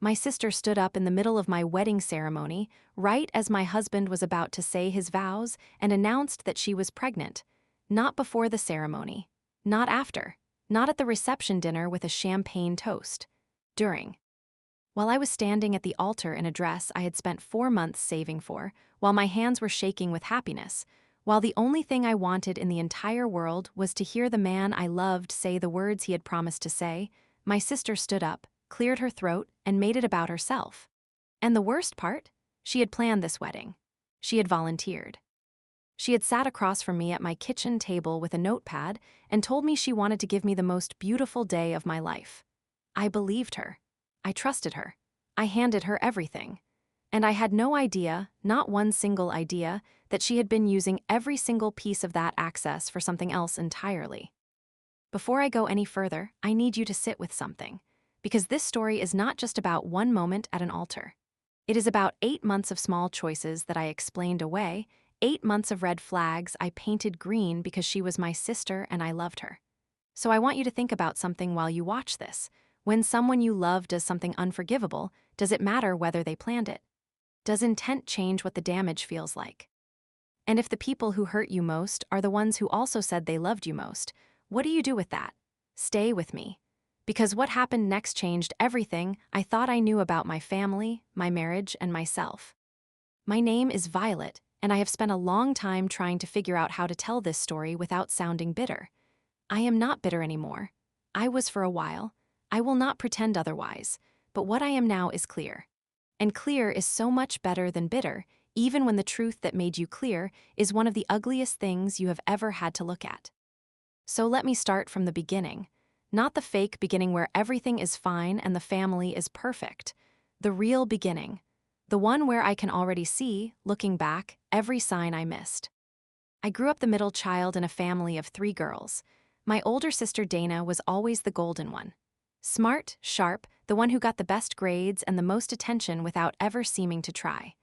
My sister stood up in the middle of my wedding ceremony, right as my husband was about to say his vows, and announced that she was pregnant. Not before the ceremony. Not after. Not at the reception dinner with a champagne toast. During. While I was standing at the altar in a dress I had spent 4 months saving for, while my hands were shaking with happiness, while the only thing I wanted in the entire world was to hear the man I loved say the words he had promised to say, my sister stood up, cleared her throat, and made it about herself. And the worst part? She had planned this wedding. She had volunteered. She had sat across from me at my kitchen table with a notepad and told me she wanted to give me the most beautiful day of my life. I believed her. I trusted her. I handed her everything. And I had no idea, not one single idea, that she had been using every single piece of that access for something else entirely. Before I go any further, I need you to sit with something. Because this story is not just about one moment at an altar. It is about 8 months of small choices that I explained away, 8 months of red flags I painted green because she was my sister and I loved her. So I want you to think about something while you watch this. When someone you love does something unforgivable, does it matter whether they planned it? Does intent change what the damage feels like? And if the people who hurt you most are the ones who also said they loved you most, what do you do with that? Stay with me. Because what happened next changed everything I thought I knew about my family, my marriage, and myself. My name is Violet, and I have spent a long time trying to figure out how to tell this story without sounding bitter. I am not bitter anymore. I was for a while. I will not pretend otherwise, but what I am now is clear. And clear is so much better than bitter, even when the truth that made you clear is one of the ugliest things you have ever had to look at. So let me start from the beginning. Not the fake beginning where everything is fine and the family is perfect. The real beginning. The one where I can already see, looking back, every sign I missed. I grew up the middle child in a family of 3 girls. My older sister Dana was always the golden one. Smart, sharp, the one who got the best grades and the most attention without ever seeming to try.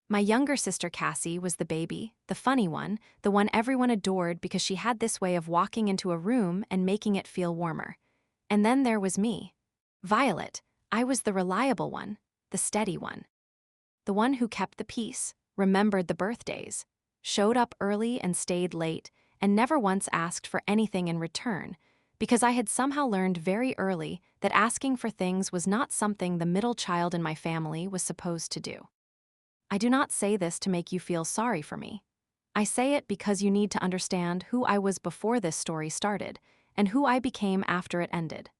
My younger sister Cassie was the baby, the funny one, the one everyone adored because she had this way of walking into a room and making it feel warmer. And then there was me. Violet. I was the reliable one, the steady one. The one who kept the peace, remembered the birthdays, showed up early and stayed late, and never once asked for anything in return, because I had somehow learned very early that asking for things was not something the middle child in my family was supposed to do. I do not say this to make you feel sorry for me. I say it because you need to understand who I was before this story started, and who I became after it ended.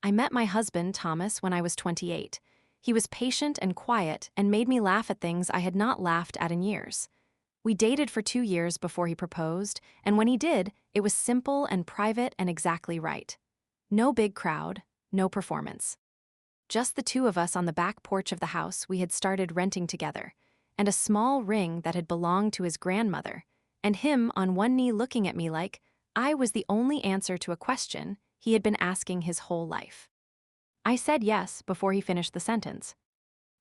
I met my husband, Thomas, when I was 28. He was patient and quiet and made me laugh at things I had not laughed at in years. We dated for 2 years before he proposed, and when he did, it was simple and private and exactly right. No big crowd, no performance. Just the 2 of us on the back porch of the house we had started renting together, and a small ring that had belonged to his grandmother, and him on one knee looking at me like I was the only answer to a question he had been asking his whole life. I said yes before he finished the sentence.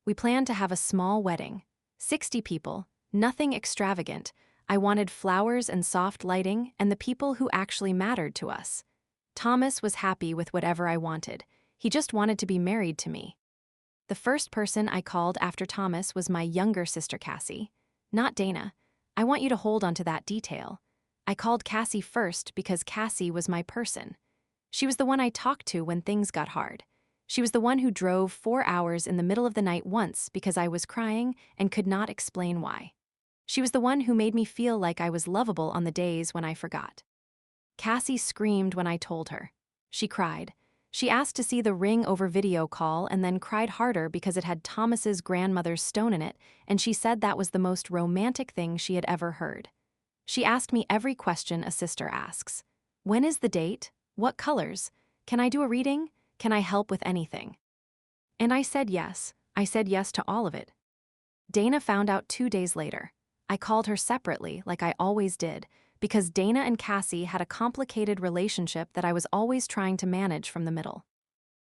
We planned to have a small wedding, 60 people, nothing extravagant. I wanted flowers and soft lighting and the people who actually mattered to us. Thomas was happy with whatever I wanted. He just wanted to be married to me. The first person I called after Thomas was my younger sister Cassie, not Dana. I want you to hold on to that detail. I called Cassie first because Cassie was my person. She was the one I talked to when things got hard. She was the one who drove 4 hours in the middle of the night once because I was crying and could not explain why. She was the one who made me feel like I was lovable on the days when I forgot. Cassie screamed when I told her. She cried. She asked to see the ring over video call and then cried harder because it had Thomas's grandmother's stone in it, and she said that was the most romantic thing she had ever heard. She asked me every question a sister asks. When is the date? What colors? Can I do a reading? Can I help with anything? And I said yes. I said yes to all of it. Dana found out 2 days later. I called her separately, like I always did, because Dana and Cassie had a complicated relationship that I was always trying to manage from the middle.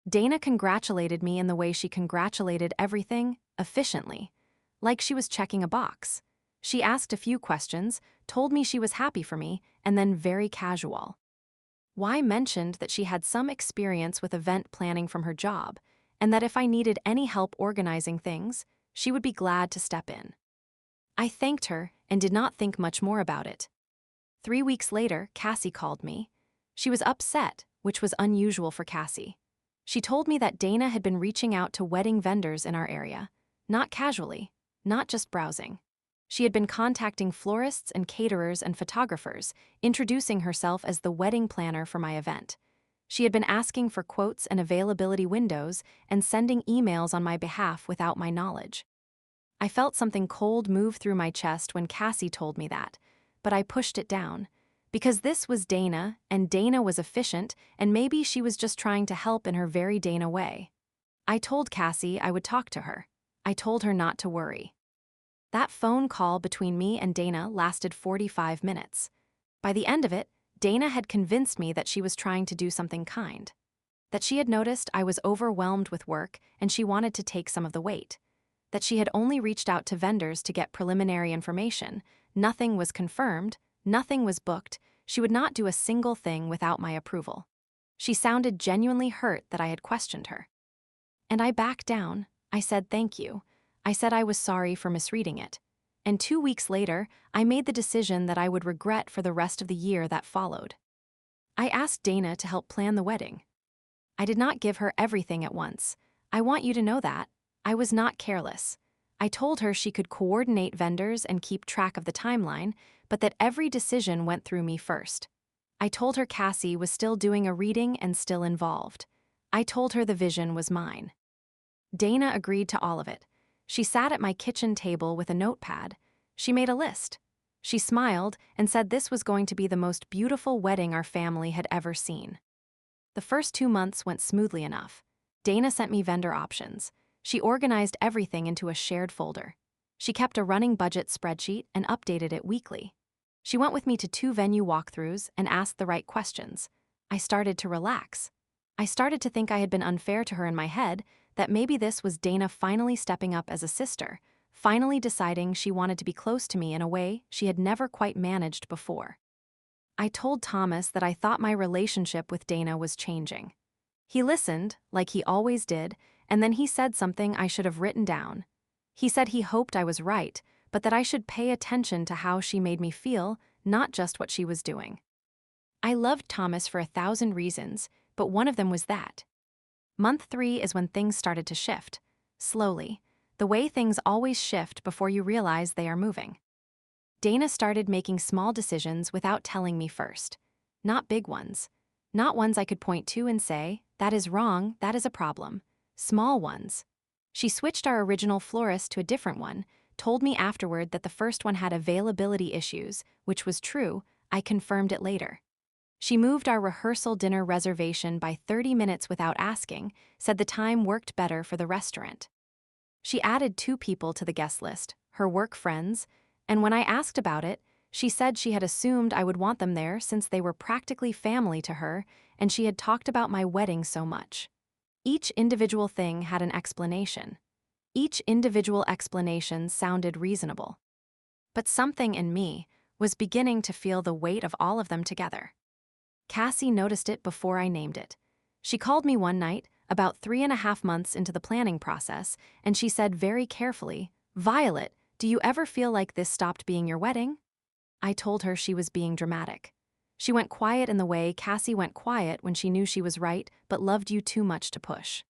Dana congratulated me in the way she congratulated everything, efficiently, like she was checking a box. She asked a few questions, told me she was happy for me, and then very casual. Why mentioned that she had some experience with event planning from her job, and that if I needed any help organizing things, she would be glad to step in. I thanked her and did not think much more about it. 3 weeks later, Cassie called me. She was upset, which was unusual for Cassie. She told me that Dana had been reaching out to wedding vendors in our area, not casually, not just browsing. She had been contacting florists and caterers and photographers, introducing herself as the wedding planner for my event. She had been asking for quotes and availability windows and sending emails on my behalf without my knowledge. I felt something cold move through my chest when Cassie told me that, but I pushed it down. Because this was Dana, and Dana was efficient, and maybe she was just trying to help in her very Dana way. I told Cassie I would talk to her. I told her not to worry. That phone call between me and Dana lasted 45 minutes. By the end of it, Dana had convinced me that she was trying to do something kind. That she had noticed I was overwhelmed with work and she wanted to take some of the weight. That she had only reached out to vendors to get preliminary information. Nothing was confirmed, nothing was booked. She would not do a single thing without my approval. She sounded genuinely hurt that I had questioned her. And I backed down. I said thank you. I said I was sorry for misreading it. And 2 weeks later, I made the decision that I would regret for the rest of the year that followed. I asked Dana to help plan the wedding. I did not give her everything at once. I want you to know that. I was not careless. I told her she could coordinate vendors and keep track of the timeline, but that every decision went through me first. I told her Cassie was still doing a reading and still involved. I told her the vision was mine. Dana agreed to all of it. She sat at my kitchen table with a notepad. She made a list. She smiled and said this was going to be the most beautiful wedding our family had ever seen. The first 2 months went smoothly enough. Dana sent me vendor options. She organized everything into a shared folder. She kept a running budget spreadsheet and updated it weekly. She went with me to 2 venue walkthroughs and asked the right questions. I started to relax. I started to think I had been unfair to her in my head, that maybe this was Dana finally stepping up as a sister, finally deciding she wanted to be close to me in a way she had never quite managed before. I told Thomas that I thought my relationship with Dana was changing. He listened, like he always did, and then he said something I should have written down. He said he hoped I was right, but that I should pay attention to how she made me feel, not just what she was doing. I loved Thomas for 1,000 reasons, but one of them was that. Month 3 is when things started to shift. Slowly. The way things always shift before you realize they are moving. Dana started making small decisions without telling me first. Not big ones. Not ones I could point to and say, that is wrong, that is a problem. Small ones. She switched our original florist to a different one, told me afterward that the first one had availability issues, which was true. I confirmed it later. She moved our rehearsal dinner reservation by 30 minutes without asking, said the time worked better for the restaurant. She added 2 people to the guest list, her work friends, and when I asked about it, she said she had assumed I would want them there since they were practically family to her and she had talked about my wedding so much. Each individual thing had an explanation. Each individual explanation sounded reasonable. But something in me was beginning to feel the weight of all of them together. Cassie noticed it before I named it. She called me one night, about 3.5 months into the planning process, and she said very carefully, "Violet, do you ever feel like this stopped being your wedding?" I told her she was being dramatic. She went quiet in the way Cassie went quiet when she knew she was right but loved you too much to push.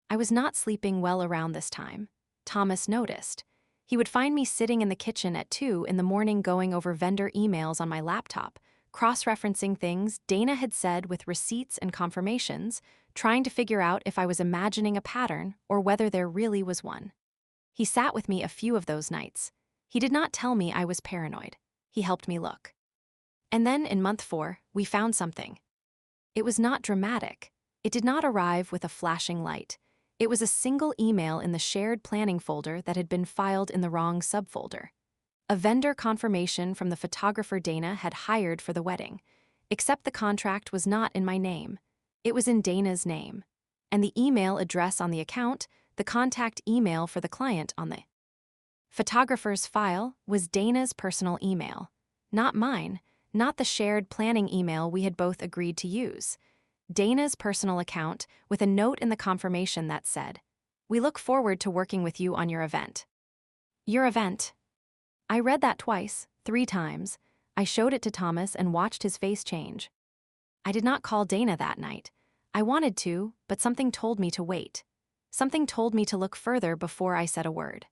I was not sleeping well around this time. Thomas noticed. He would find me sitting in the kitchen at 2 in the morning going over vendor emails on my laptop, cross-referencing things Dana had said with receipts and confirmations, trying to figure out if I was imagining a pattern or whether there really was one. He sat with me a few of those nights. He did not tell me I was paranoid. He helped me look. And then in month 4, we found something. It was not dramatic. It did not arrive with a flashing light. It was a single email in the shared planning folder that had been filed in the wrong subfolder. A vendor confirmation from the photographer Dana had hired for the wedding, except the contract was not in my name. It was in Dana's name. And the email address on the account, the contact email for the client on the photographer's file, was Dana's personal email. Not mine, not the shared planning email we had both agreed to use. Dana's personal account with a note in the confirmation that said, "We look forward to working with you on your event." Your event. I read that twice, 3 times. I showed it to Thomas and watched his face change. I did not call Dana that night. I wanted to, but something told me to wait. Something told me to look further before I said a word.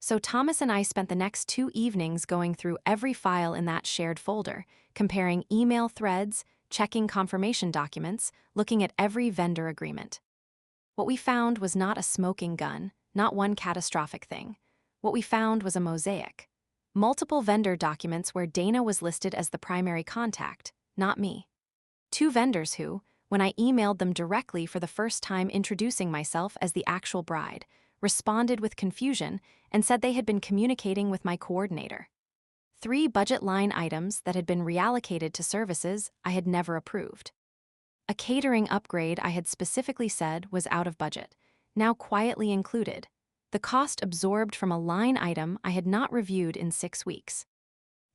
So Thomas and I spent the next 2 evenings going through every file in that shared folder, comparing email threads, checking confirmation documents, looking at every vendor agreement. What we found was not a smoking gun, not one catastrophic thing. What we found was a mosaic. Multiple vendor documents where Dana was listed as the primary contact, not me. 2 vendors who, when I emailed them directly for the first time introducing myself as the actual bride, responded with confusion and said they had been communicating with my coordinator. 3 budget line items that had been reallocated to services I had never approved. A catering upgrade I had specifically said was out of budget, now quietly included. The cost absorbed from a line item I had not reviewed in 6 weeks.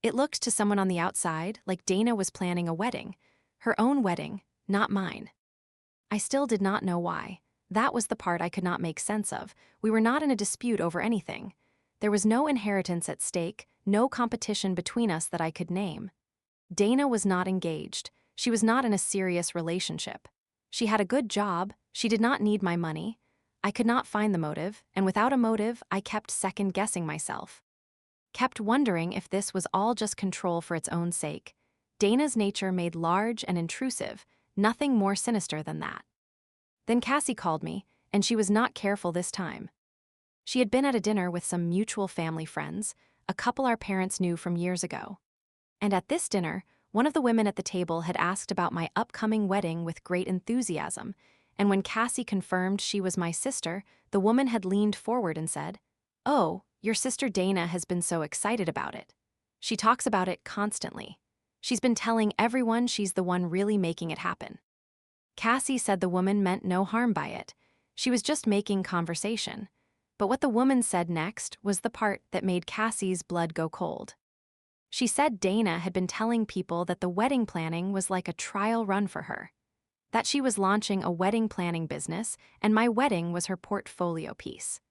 It looked to someone on the outside like Dana was planning a wedding, her own wedding, not mine. I still did not know why. That was the part I could not make sense of. We were not in a dispute over anything. There was no inheritance at stake, no competition between us that I could name. Dana was not engaged. She was not in a serious relationship. She had a good job. She did not need my money. I could not find the motive, and without a motive, I kept second-guessing myself. Kept wondering if this was all just control for its own sake. Dana's nature made large and intrusive, nothing more sinister than that. Then Cassie called me, and she was not careful this time. She had been at a dinner with some mutual family friends, a couple our parents knew from years ago. And at this dinner, one of the women at the table had asked about my upcoming wedding with great enthusiasm, and when Cassie confirmed she was my sister, the woman had leaned forward and said, "Oh, your sister Dana has been so excited about it. She talks about it constantly. She's been telling everyone she's the one really making it happen." Cassie said the woman meant no harm by it. She was just making conversation. But what the woman said next was the part that made Cassie's blood go cold. She said Dana had been telling people that the wedding planning was like a trial run for her. That she was launching a wedding planning business and my wedding was her portfolio piece.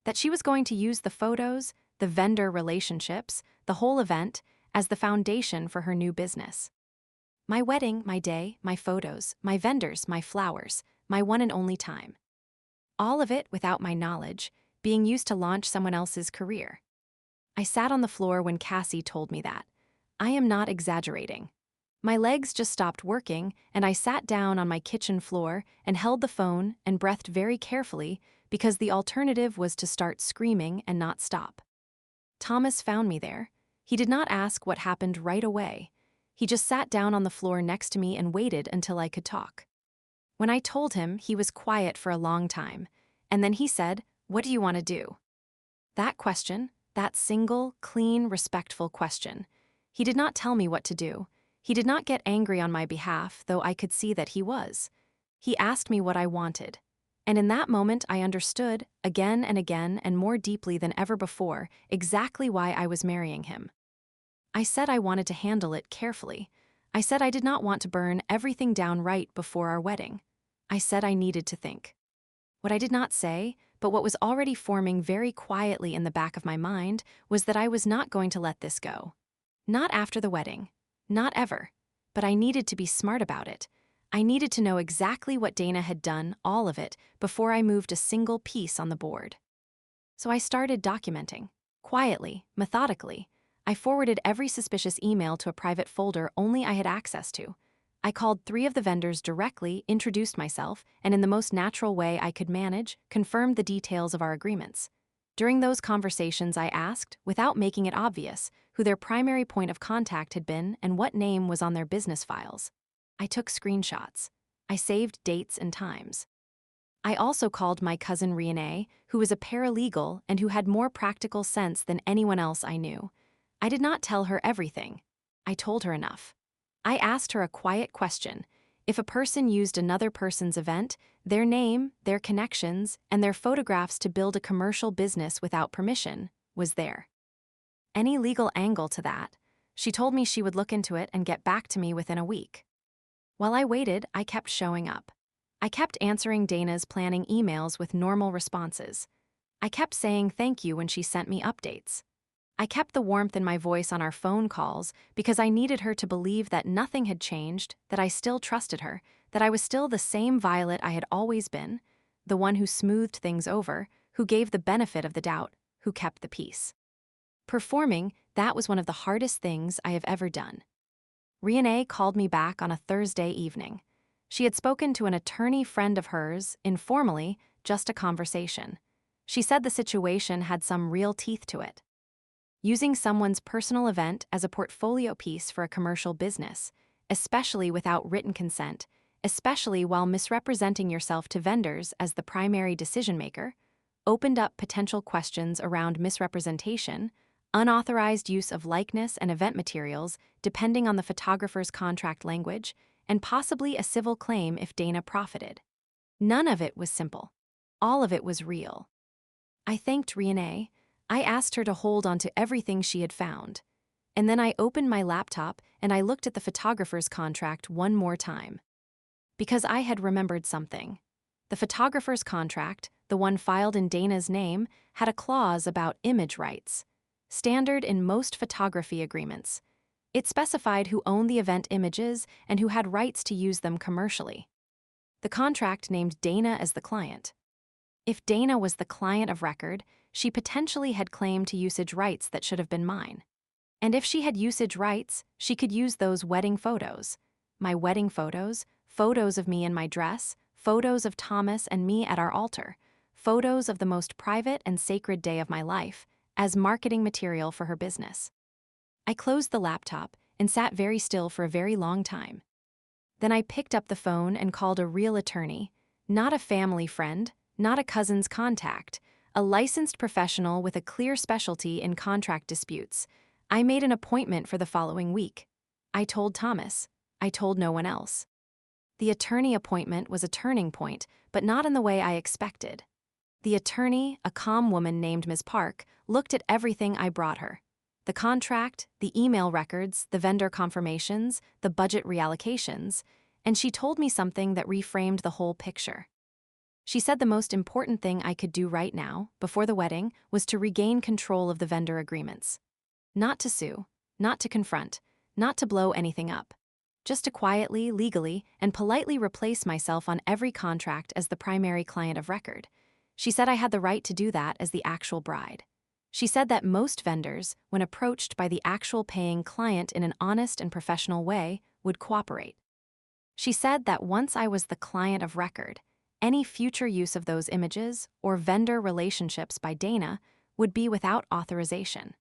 That she was going to use the photos, the vendor relationships, the whole event as the foundation for her new business. My wedding, my day, my photos, my vendors, my flowers, my one and only time. All of it without my knowledge, being used to launch someone else's career. I sat on the floor when Cassie told me that. I am not exaggerating. My legs just stopped working, and I sat down on my kitchen floor and held the phone and breathed very carefully because the alternative was to start screaming and not stop. Thomas found me there. He did not ask what happened right away. He just sat down on the floor next to me and waited until I could talk. When I told him, he was quiet for a long time, and then he said, "What do you want to do?" That question, that single, clean, respectful question. He did not tell me what to do. He did not get angry on my behalf, though I could see that he was. He asked me what I wanted. And in that moment, I understood, again and more deeply than ever before, exactly why I was marrying him. I said I wanted to handle it carefully. I said I did not want to burn everything down right before our wedding. I said I needed to think. What I did not say, but what was already forming very quietly in the back of my mind, was that I was not going to let this go. Not after the wedding. Not ever. But I needed to be smart about it. I needed to know exactly what Dana had done, all of it, before I moved a single piece on the board. So I started documenting. Quietly, methodically. I forwarded every suspicious email to a private folder only I had access to. I called 3 of the vendors directly, introduced myself, and in the most natural way I could manage, confirmed the details of our agreements. During those conversations I asked, without making it obvious, who their primary point of contact had been and what name was on their business files. I took screenshots. I saved dates and times. I also called my cousin Renee, who was a paralegal and who had more practical sense than anyone else I knew. I did not tell her everything. I told her enough. I asked her a quiet question. If a person used another person's event, their name, their connections, and their photographs to build a commercial business without permission, was there any legal angle to that? She told me she would look into it and get back to me within a week. While I waited, I kept showing up. I kept answering Dana's planning emails with normal responses. I kept saying thank you when she sent me updates. I kept the warmth in my voice on our phone calls because I needed her to believe that nothing had changed, that I still trusted her, that I was still the same Violet I had always been, the one who smoothed things over, who gave the benefit of the doubt, who kept the peace. Performing, that was one of the hardest things I have ever done. Renee called me back on a Thursday evening. She had spoken to an attorney friend of hers, informally, just a conversation. She said the situation had some real teeth to it. Using someone's personal event as a portfolio piece for a commercial business, especially without written consent, especially while misrepresenting yourself to vendors as the primary decision-maker, opened up potential questions around misrepresentation, unauthorized use of likeness and event materials depending on the photographer's contract language, and possibly a civil claim if Dana profited. None of it was simple. All of it was real. I thanked Renee. I asked her to hold on to everything she had found. And then I opened my laptop and I looked at the photographer's contract one more time. Because I had remembered something. The photographer's contract, the one filed in Dana's name, had a clause about image rights. Standard in most photography agreements. It specified who owned the event images and who had rights to use them commercially. The contract named Dana as the client. If Dana was the client of record, she potentially had claim to usage rights that should have been mine. And if she had usage rights, she could use those wedding photos. My wedding photos, photos of me in my dress, photos of Thomas and me at our altar, photos of the most private and sacred day of my life, as marketing material for her business. I closed the laptop and sat very still for a very long time. Then I picked up the phone and called a real attorney, not a family friend, not a cousin's contact, a licensed professional with a clear specialty in contract disputes. I made an appointment for the following week. I told Thomas. I told no one else. The attorney appointment was a turning point, but not in the way I expected. The attorney, a calm woman named Ms. Park, looked at everything I brought her. The contract, the email records, the vendor confirmations, the budget reallocations, and she told me something that reframed the whole picture. She said the most important thing I could do right now, before the wedding, was to regain control of the vendor agreements. Not to sue, not to confront, not to blow anything up. Just to quietly, legally, and politely replace myself on every contract as the primary client of record. She said I had the right to do that as the actual bride. She said that most vendors, when approached by the actual paying client in an honest and professional way, would cooperate. She said that once I was the client of record, any future use of those images or vendor relationships by Dana would be without authorization.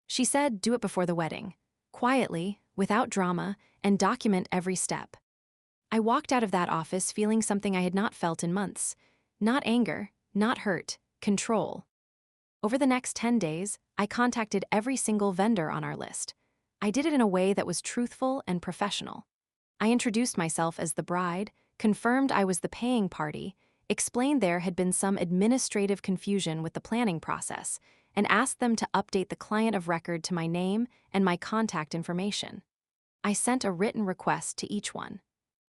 She said do it before the wedding, quietly, without drama, and document every step. I walked out of that office feeling something I had not felt in months. Not anger, not hurt, control. Over the next 10 days, I contacted every single vendor on our list. I did it in a way that was truthful and professional. I introduced myself as the bride, confirmed I was the paying party, explained there had been some administrative confusion with the planning process, and asked them to update the client of record to my name and my contact information. I sent a written request to each one.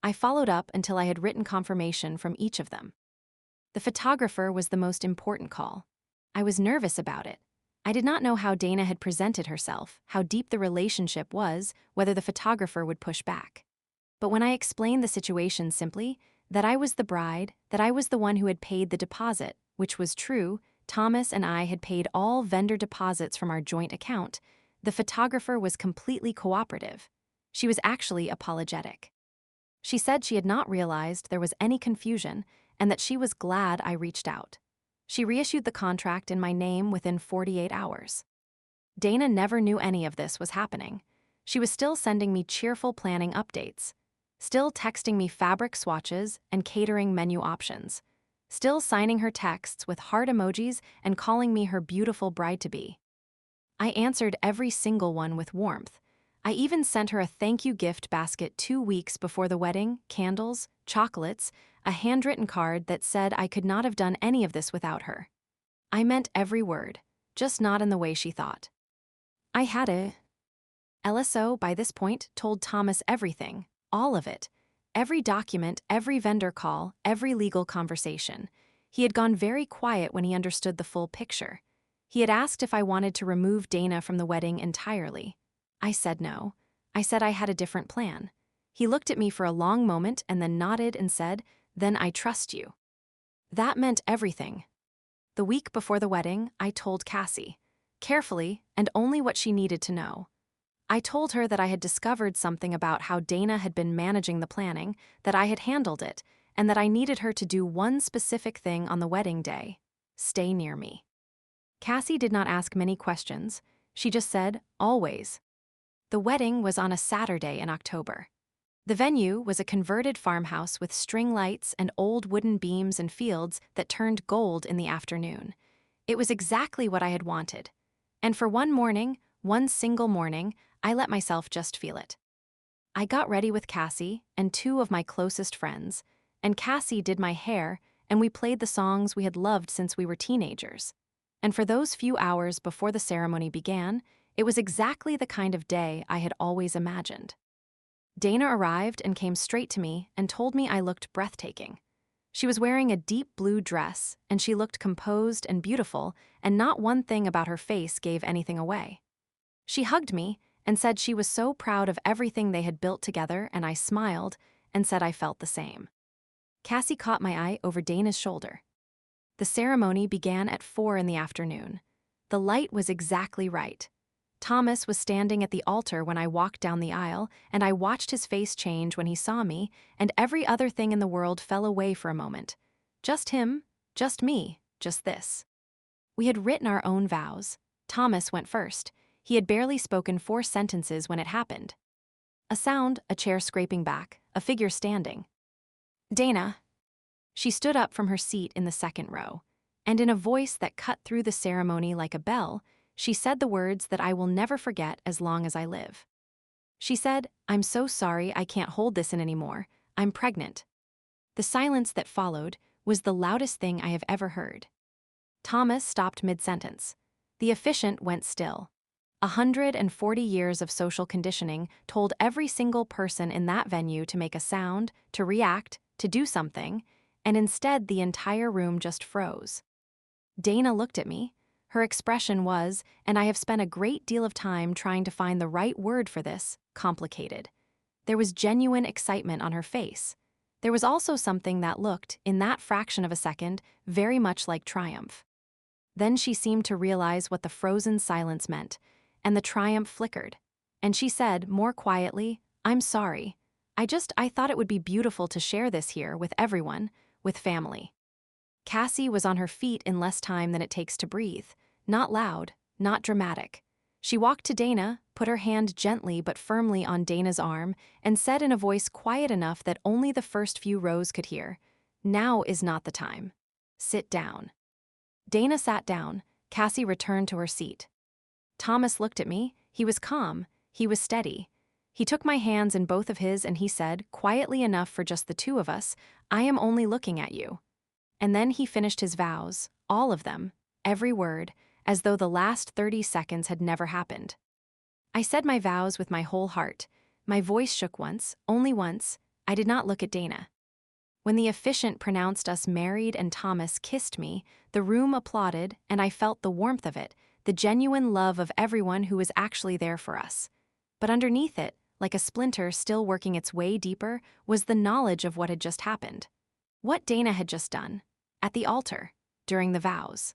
I followed up until I had written confirmation from each of them. The photographer was the most important call. I was nervous about it. I did not know how Dana had presented herself, how deep the relationship was, whether the photographer would push back. But when I explained the situation simply, that I was the bride, that I was the one who had paid the deposit, which was true, Thomas and I had paid all vendor deposits from our joint account, the photographer was completely cooperative. She was actually apologetic. She said she had not realized there was any confusion and that she was glad I reached out. She reissued the contract in my name within 48 hours. Dana never knew any of this was happening. She was still sending me cheerful planning updates, still texting me fabric swatches and catering menu options, still signing her texts with heart emojis and calling me her beautiful bride-to-be. I answered every single one with warmth. I even sent her a thank you gift basket 2 weeks before the wedding, candles, chocolates, a handwritten card that said I could not have done any of this without her. I meant every word, just not in the way she thought. I had a LSO by this point told Thomas everything, all of it, Every document, every vendor call, every legal conversation. He had gone very quiet when he understood the full picture. He had asked if I wanted to remove Dana from the wedding entirely. I said no. I said I had a different plan. He looked at me for a long moment and then nodded and said, "Then I trust you." That meant everything. The week before the wedding, I told Cassie, carefully and only what she needed to know. I told her that I had discovered something about how Dana had been managing the planning, that I had handled it, and that I needed her to do one specific thing on the wedding day: stay near me. Cassie did not ask many questions. She just said, "Always." The wedding was on a Saturday in October. The venue was a converted farmhouse with string lights and old wooden beams and fields that turned gold in the afternoon. It was exactly what I had wanted. And for one morning, one single morning, I let myself just feel it. I got ready with Cassie and two of my closest friends, and Cassie did my hair, and we played the songs we had loved since we were teenagers. And for those few hours before the ceremony began, it was exactly the kind of day I had always imagined. Dana arrived and came straight to me and told me I looked breathtaking. She was wearing a deep blue dress, and she looked composed and beautiful, and not one thing about her face gave anything away. She hugged me and said she was so proud of everything they had built together, and I smiled and said I felt the same. Cassie caught my eye over Dana's shoulder. The ceremony began at 4 in the afternoon. The light was exactly right. Thomas was standing at the altar when I walked down the aisle, and I watched his face change when he saw me, and every other thing in the world fell away for a moment. Just him, just me, just this. We had written our own vows. Thomas went first. He had barely spoken 4 sentences when it happened. A sound, a chair scraping back, a figure standing. "Dana." She stood up from her seat in the second row, and in a voice that cut through the ceremony like a bell, she said the words that I will never forget as long as I live. She said, "I'm so sorry I can't hold this in anymore. I'm pregnant." The silence that followed was the loudest thing I have ever heard. Thomas stopped mid-sentence. The officiant went still. 140 years of social conditioning told every single person in that venue to make a sound, to react, to do something, and instead the entire room just froze. Dana looked at me. Her expression was, and I have spent a great deal of time trying to find the right word for this, complicated. There was genuine excitement on her face. There was also something that looked, in that fraction of a second, very much like triumph. Then she seemed to realize what the frozen silence meant, and the triumph flickered. And she said, more quietly, "I'm sorry. I thought it would be beautiful to share this here with everyone, with family." Cassie was on her feet in less time than it takes to breathe. Not loud, not dramatic. She walked to Dana, put her hand gently but firmly on Dana's arm, and said in a voice quiet enough that only the first few rows could hear, "Now is not the time. Sit down." Dana sat down. Cassie returned to her seat. Thomas looked at me. He was calm. He was steady. He took my hands in both of his and he said, quietly enough for just the two of us, "I am only looking at you." And then he finished his vows, all of them, every word, as though the last 30 seconds had never happened. I said my vows with my whole heart. My voice shook once, only once. I did not look at Dana. When the officiant pronounced us married and Thomas kissed me, the room applauded, and I felt the warmth of it, the genuine love of everyone who was actually there for us. But underneath it, like a splinter still working its way deeper, was the knowledge of what had just happened. What Dana had just done, at the altar, during the vows.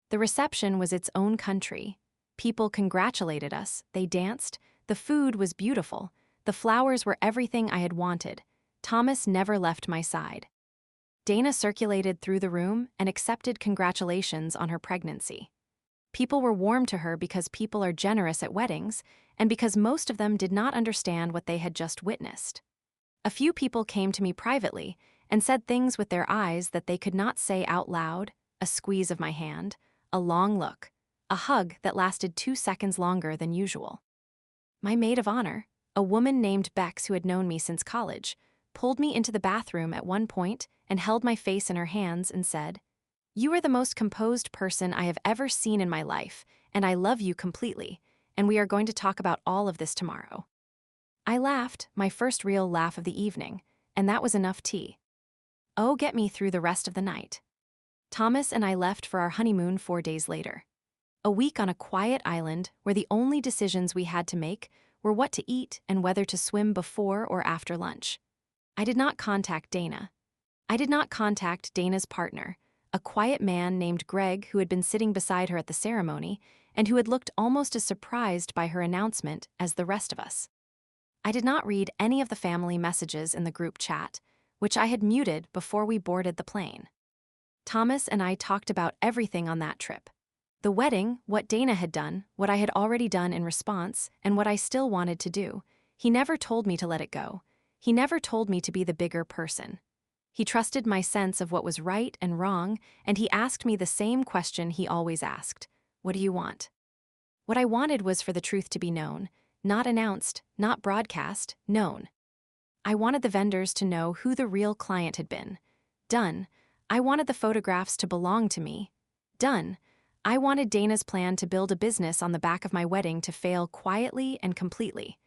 The reception was its own country. People congratulated us, they danced, the food was beautiful, the flowers were everything I had wanted. Thomas never left my side. Dana circulated through the room and accepted congratulations on her pregnancy. People were warm to her because people are generous at weddings, and because most of them did not understand what they had just witnessed. A few people came to me privately and said things with their eyes that they could not say out loud, a squeeze of my hand, a long look, a hug that lasted 2 seconds longer than usual. My maid of honor, a woman named Bex who had known me since college, pulled me into the bathroom at one point and held my face in her hands and said, "You are the most composed person I have ever seen in my life, and I love you completely, and we are going to talk about all of this tomorrow." I laughed, my first real laugh of the evening, and that was enough tea. Oh, get me through the rest of the night. Thomas and I left for our honeymoon 4 days later. A week on a quiet island where the only decisions we had to make were what to eat and whether to swim before or after lunch. I did not contact Dana. I did not contact Dana's partner, a quiet man named Greg who had been sitting beside her at the ceremony and who had looked almost as surprised by her announcement as the rest of us. I did not read any of the family messages in the group chat, which I had muted before we boarded the plane. Thomas and I talked about everything on that trip. The wedding, what Dana had done, what I had already done in response, and what I still wanted to do. He never told me to let it go. He never told me to be the bigger person. He trusted my sense of what was right and wrong, and he asked me the same question he always asked. What do you want? What I wanted was for the truth to be known, not announced, not broadcast, known. I wanted the vendors to know who the real client had been. Done. I wanted the photographs to belong to me. Done. I wanted Dana's plan to build a business on the back of my wedding to fail quietly and completely.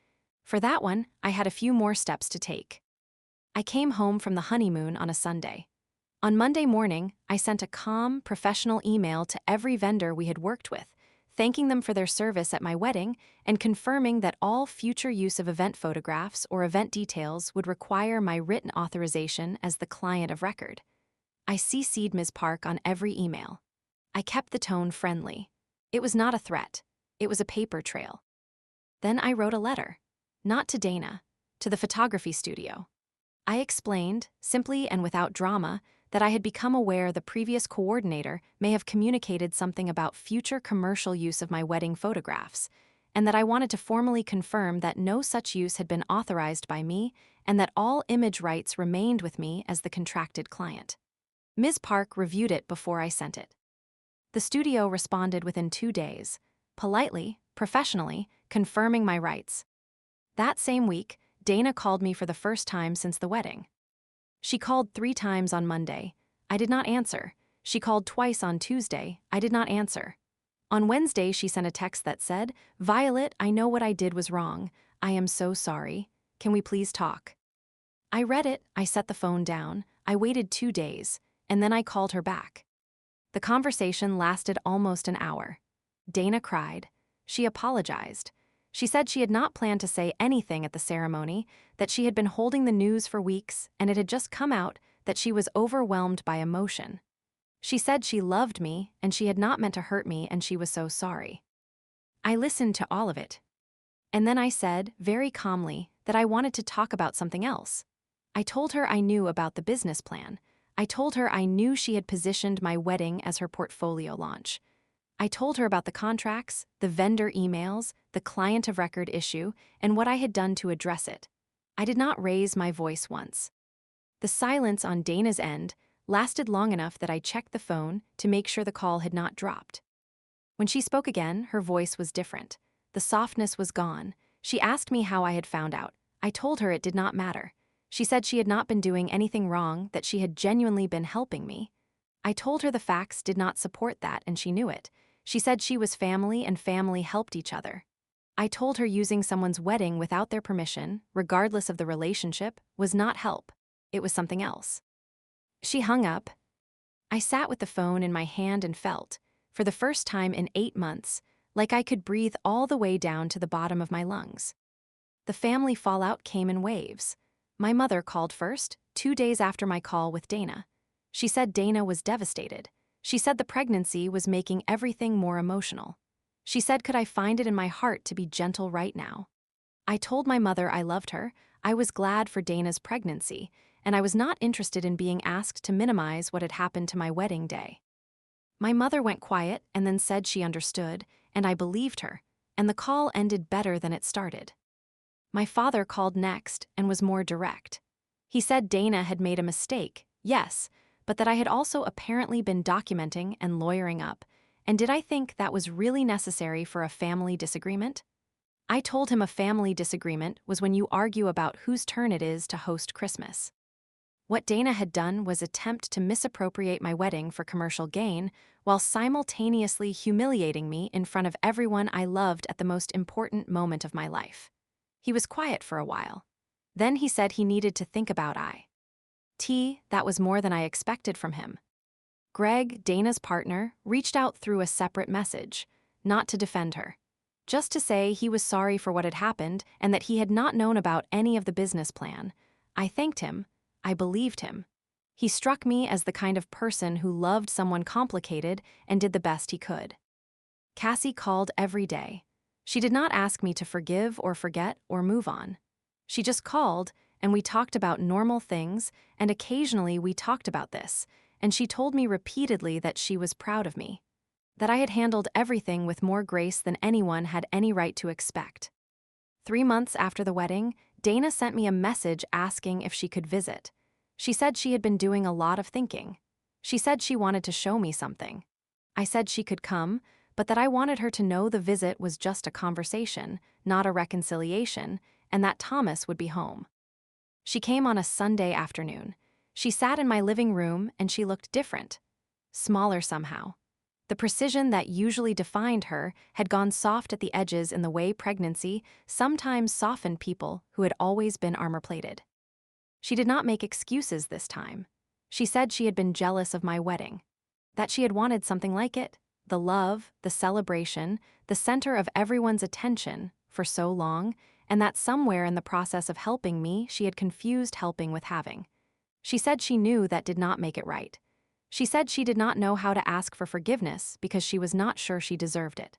For that one, I had a few more steps to take. I came home from the honeymoon on a Sunday. On Monday morning, I sent a calm, professional email to every vendor we had worked with, thanking them for their service at my wedding and confirming that all future use of event photographs or event details would require my written authorization as the client of record. I CC'd Ms. Park on every email. I kept the tone friendly. It was not a threat. It was a paper trail. Then I wrote a letter. Not to Dana, to the photography studio. I explained, simply and without drama, that I had become aware the previous coordinator may have communicated something about future commercial use of my wedding photographs, and that I wanted to formally confirm that no such use had been authorized by me and that all image rights remained with me as the contracted client. Ms. Park reviewed it before I sent it. The studio responded within 2 days, politely, professionally, confirming my rights. That same week, Dana called me for the first time since the wedding. She called 3 times on Monday. I did not answer. She called twice on Tuesday. I did not answer. On Wednesday, she sent a text that said, "Violet, I know what I did was wrong. I am so sorry. Can we please talk?" I read it, I set the phone down, I waited 2 days, and then I called her back. The conversation lasted almost an hour. Dana cried. She apologized. She said she had not planned to say anything at the ceremony, that she had been holding the news for weeks, and it had just come out that she was overwhelmed by emotion. She said she loved me, and she had not meant to hurt me, and she was so sorry. I listened to all of it. And then I said, very calmly, that I wanted to talk about something else. I told her I knew about the business plan. I told her I knew she had positioned my wedding as her portfolio launch. I told her about the contracts, the vendor emails, the client of record issue, and what I had done to address it. I did not raise my voice once. The silence on Dana's end lasted long enough that I checked the phone to make sure the call had not dropped. When she spoke again, her voice was different. The softness was gone. She asked me how I had found out. I told her it did not matter. She said she had not been doing anything wrong, that she had genuinely been helping me. I told her the facts did not support that, and she knew it. She said she was family and family helped each other. I told her using someone's wedding without their permission, regardless of the relationship, was not help. It was something else. She hung up. I sat with the phone in my hand and felt, for the first time in 8 months, like I could breathe all the way down to the bottom of my lungs. The family fallout came in waves. My mother called first, 2 days after my call with Dana. She said Dana was devastated. She said the pregnancy was making everything more emotional. She said, could I find it in my heart to be gentle right now? I told my mother I loved her, I was glad for Dana's pregnancy, and I was not interested in being asked to minimize what had happened to my wedding day. My mother went quiet and then said she understood, and I believed her, and the call ended better than it started. My father called next and was more direct. He said Dana had made a mistake, yes, but that I had also apparently been documenting and lawyering up, and did I think that was really necessary for a family disagreement? I told him a family disagreement was when you argue about whose turn it is to host Christmas. What Dana had done was attempt to misappropriate my wedding for commercial gain while simultaneously humiliating me in front of everyone I loved at the most important moment of my life. He was quiet for a while. Then he said he needed to think about that was more than I expected from him. Greg, Dana's partner, reached out through a separate message, not to defend her, just to say he was sorry for what had happened and that he had not known about any of the business plan. I thanked him. I believed him. He struck me as the kind of person who loved someone complicated and did the best he could. Cassie called every day. She did not ask me to forgive or forget or move on. She just called, and we talked about normal things, and occasionally we talked about this, and she told me repeatedly that she was proud of me, that I had handled everything with more grace than anyone had any right to expect. 3 months after the wedding, Dana sent me a message asking if she could visit. She said she had been doing a lot of thinking. She said she wanted to show me something. I said she could come, but that I wanted her to know the visit was just a conversation, not a reconciliation, and that Thomas would be home. She came on a Sunday afternoon. She sat in my living room and she looked different, smaller somehow. The precision that usually defined her had gone soft at the edges in the way pregnancy sometimes softened people who had always been armor-plated. She did not make excuses this time. She said she had been jealous of my wedding, that she had wanted something like it, the love, the celebration, the center of everyone's attention for so long, and that somewhere in the process of helping me, she had confused helping with having. She said she knew that did not make it right. She said she did not know how to ask for forgiveness because she was not sure she deserved it.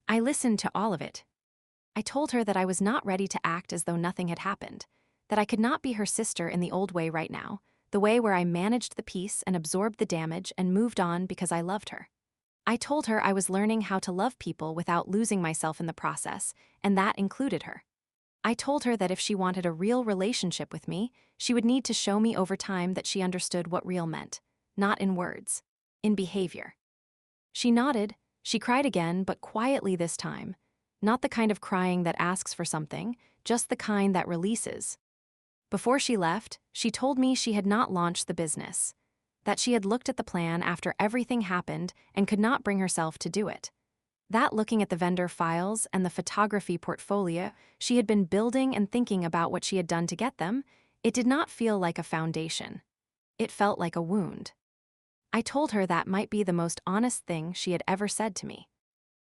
I listened to all of it. I told her that I was not ready to act as though nothing had happened, that I could not be her sister in the old way right now, the way where I managed the peace and absorbed the damage and moved on because I loved her. I told her I was learning how to love people without losing myself in the process, and that included her. I told her that if she wanted a real relationship with me, she would need to show me over time that she understood what real meant, not in words, in behavior. She nodded. She cried again, but quietly this time. Not the kind of crying that asks for something, just the kind that releases. Before she left, she told me she had not launched the business, that she had looked at the plan after everything happened and could not bring herself to do it. That looking at the vendor files and the photography portfolio she had been building and thinking about what she had done to get them, it did not feel like a foundation. It felt like a wound. I told her that might be the most honest thing she had ever said to me.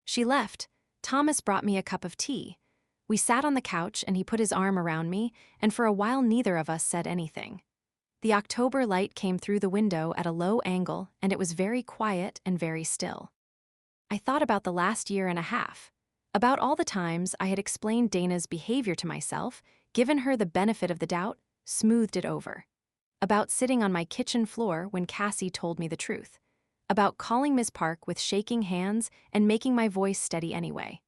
She left. Thomas brought me a cup of tea. We sat on the couch and he put his arm around me, and for a while neither of us said anything. The October light came through the window at a low angle, and it was very quiet and very still. I thought about the last year and a half, about all the times I had explained Dana's behavior to myself, given her the benefit of the doubt, smoothed it over. About sitting on my kitchen floor when Cassie told me the truth. About calling Ms. Park with shaking hands and making my voice steady anyway.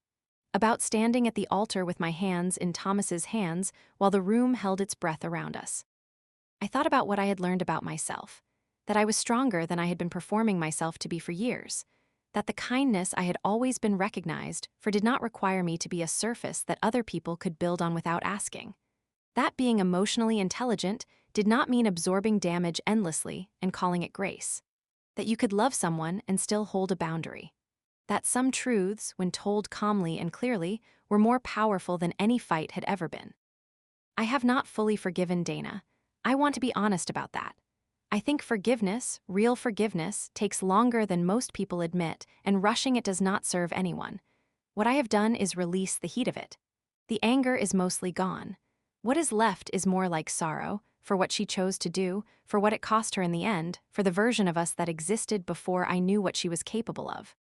About standing at the altar with my hands in Thomas's hands while the room held its breath around us. I thought about what I had learned about myself, that I was stronger than I had been performing myself to be for years, that the kindness I had always been recognized for did not require me to be a surface that other people could build on without asking. That being emotionally intelligent did not mean absorbing damage endlessly and calling it grace. That you could love someone and still hold a boundary. That some truths, when told calmly and clearly, were more powerful than any fight had ever been. I have not fully forgiven Dana. I want to be honest about that. I think forgiveness, real forgiveness, takes longer than most people admit, and rushing it does not serve anyone. What I have done is release the heat of it. The anger is mostly gone. What is left is more like sorrow, for what she chose to do, for what it cost her in the end, for the version of us that existed before I knew what she was capable of.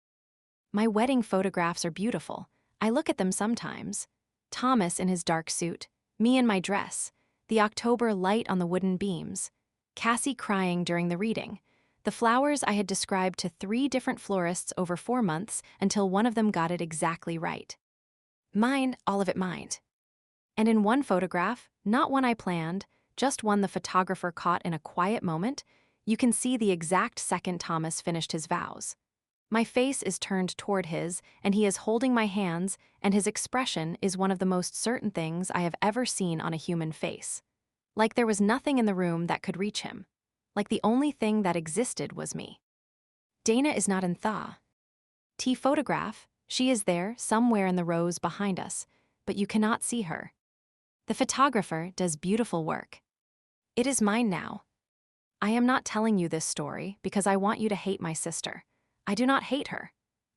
My wedding photographs are beautiful. I look at them sometimes. Thomas in his dark suit, me in my dress, the October light on the wooden beams, Cassie crying during the reading, the flowers I had described to 3 different florists over 4 months until one of them got it exactly right. Mine, all of it mine. And in one photograph, not one I planned, just one the photographer caught in a quiet moment, you can see the exact second Thomas finished his vows. My face is turned toward his, and he is holding my hands, and his expression is one of the most certain things I have ever seen on a human face. Like there was nothing in the room that could reach him. Like the only thing that existed was me. Dana is not in thaw. Photograph, she is there, somewhere in the rows behind us, but you cannot see her. The photographer does beautiful work. It is mine now. I am not telling you this story because I want you to hate my sister. I do not hate her.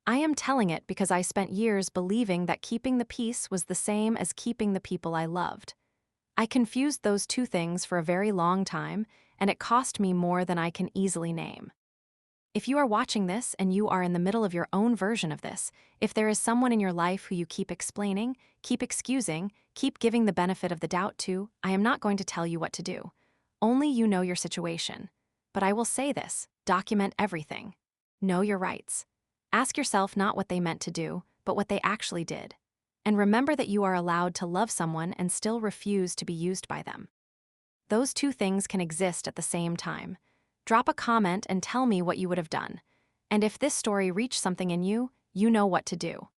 I am telling it because I spent years believing that keeping the peace was the same as keeping the people I loved. I confused those two things for a very long time, and it cost me more than I can easily name. If you are watching this and you are in the middle of your own version of this, if there is someone in your life who you keep explaining, keep excusing, keep giving the benefit of the doubt to, I am not going to tell you what to do. Only you know your situation. But I will say this: document everything. Know your rights. Ask yourself not what they meant to do, but what they actually did. And remember that you are allowed to love someone and still refuse to be used by them. Those two things can exist at the same time. Drop a comment and tell me what you would have done. And if this story reached something in you, you know what to do.